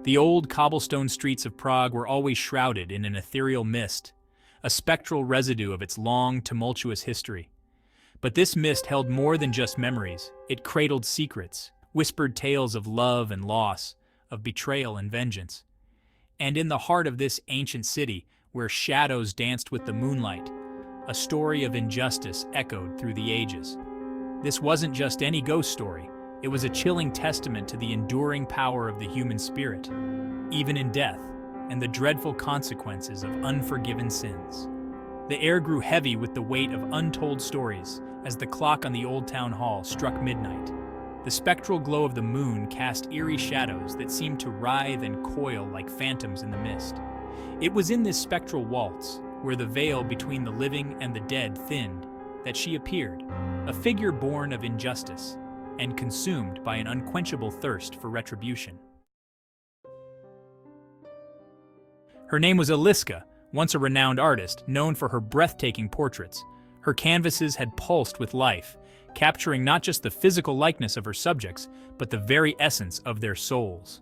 The old cobblestone streets of Prague were always shrouded in an ethereal mist, a spectral residue of its long, tumultuous history. But this mist held more than just memories. It cradled secrets, whispered tales of love and loss, of betrayal and vengeance. And in the heart of this ancient city, where shadows danced with the moonlight, a story of injustice echoed through the ages. This wasn't just any ghost story. It was a chilling testament to the enduring power of the human spirit, even in death, and the dreadful consequences of unforgiven sins. The air grew heavy with the weight of untold stories as the clock on the old town hall struck midnight. The spectral glow of the moon cast eerie shadows that seemed to writhe and coil like phantoms in the mist. It was in this spectral waltz, where the veil between the living and the dead thinned, that she appeared, a figure born of injustice and consumed by an unquenchable thirst for retribution. Her name was Eliska, once a renowned artist, known for her breathtaking portraits. Her canvases had pulsed with life, capturing not just the physical likeness of her subjects, but the very essence of their souls.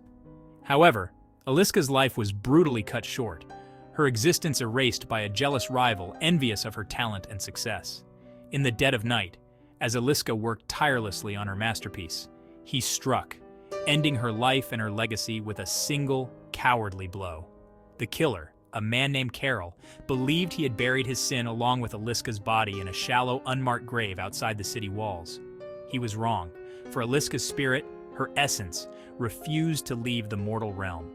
However, Eliska's life was brutally cut short, her existence erased by a jealous rival envious of her talent and success. In the dead of night, as Eliska worked tirelessly on her masterpiece, he struck, ending her life and her legacy with a single, cowardly blow. The killer, a man named Karol, believed he had buried his sin along with Eliska's body in a shallow, unmarked grave outside the city walls. He was wrong, for Eliska's spirit, her essence, refused to leave the mortal realm.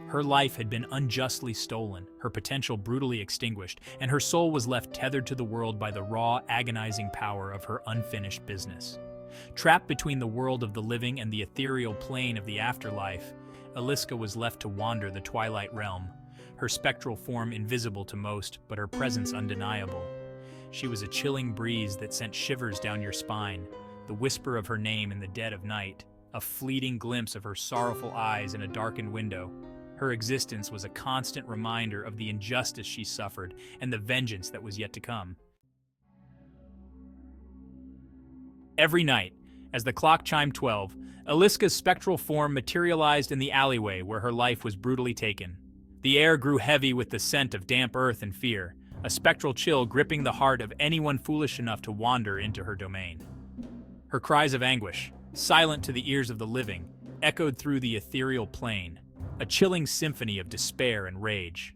Her life had been unjustly stolen, her potential brutally extinguished, and her soul was left tethered to the world by the raw, agonizing power of her unfinished business. Trapped between the world of the living and the ethereal plane of the afterlife, Eliska was left to wander the twilight realm, her spectral form invisible to most, but her presence undeniable. She was a chilling breeze that sent shivers down your spine, the whisper of her name in the dead of night, a fleeting glimpse of her sorrowful eyes in a darkened window. Her existence was a constant reminder of the injustice she suffered and the vengeance that was yet to come. Every night, as the clock chimed 12, Eliska's spectral form materialized in the alleyway where her life was brutally taken. The air grew heavy with the scent of damp earth and fear, a spectral chill gripping the heart of anyone foolish enough to wander into her domain. Her cries of anguish, silent to the ears of the living, echoed through the ethereal plane, a chilling symphony of despair and rage.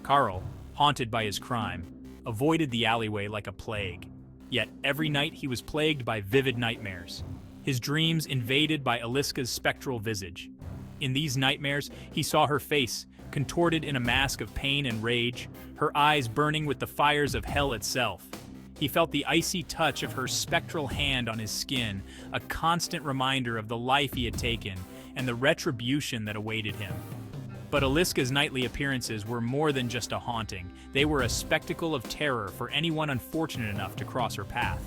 Karol, haunted by his crime, avoided the alleyway like a plague. Yet every night he was plagued by vivid nightmares, his dreams invaded by Eliska's spectral visage. In these nightmares, he saw her face, contorted in a mask of pain and rage, her eyes burning with the fires of hell itself. He felt the icy touch of her spectral hand on his skin, a constant reminder of the life he had taken and the retribution that awaited him. But Eliska's nightly appearances were more than just a haunting. They were a spectacle of terror for anyone unfortunate enough to cross her path.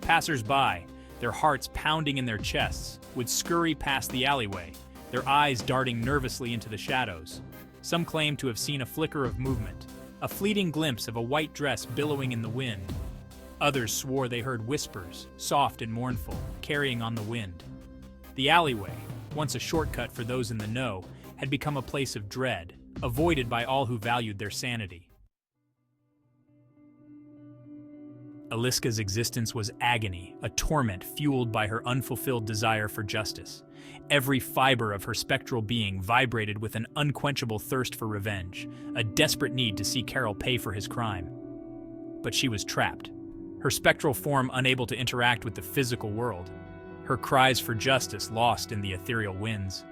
Passers-by, their hearts pounding in their chests, would scurry past the alleyway, their eyes darting nervously into the shadows. Some claimed to have seen a flicker of movement, a fleeting glimpse of a white dress billowing in the wind. Others swore they heard whispers, soft and mournful, carrying on the wind. The alleyway, once a shortcut for those in the know, had become a place of dread, avoided by all who valued their sanity. Eliska's existence was agony, a torment fueled by her unfulfilled desire for justice. Every fiber of her spectral being vibrated with an unquenchable thirst for revenge, a desperate need to see Karol pay for his crime. But she was trapped, her spectral form unable to interact with the physical world, her cries for justice lost in the ethereal winds.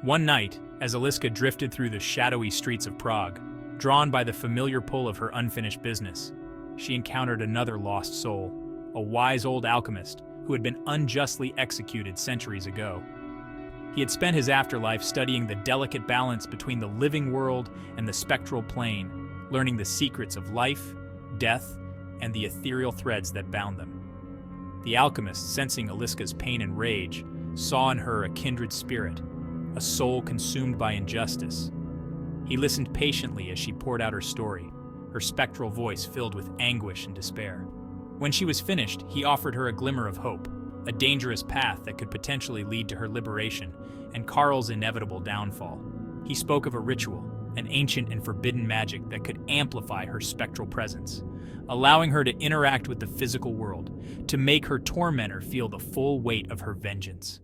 One night, as Eliska drifted through the shadowy streets of Prague, drawn by the familiar pull of her unfinished business, she encountered another lost soul, a wise old alchemist who had been unjustly executed centuries ago. He had spent his afterlife studying the delicate balance between the living world and the spectral plane, learning the secrets of life, death, and the ethereal threads that bound them. The alchemist, sensing Eliska's pain and rage, saw in her a kindred spirit, a soul consumed by injustice. He listened patiently as she poured out her story, her spectral voice filled with anguish and despair. When she was finished, he offered her a glimmer of hope, a dangerous path that could potentially lead to her liberation and Karol's inevitable downfall. He spoke of a ritual, an ancient and forbidden magic that could amplify her spectral presence, allowing her to interact with the physical world, to make her tormentor feel the full weight of her vengeance.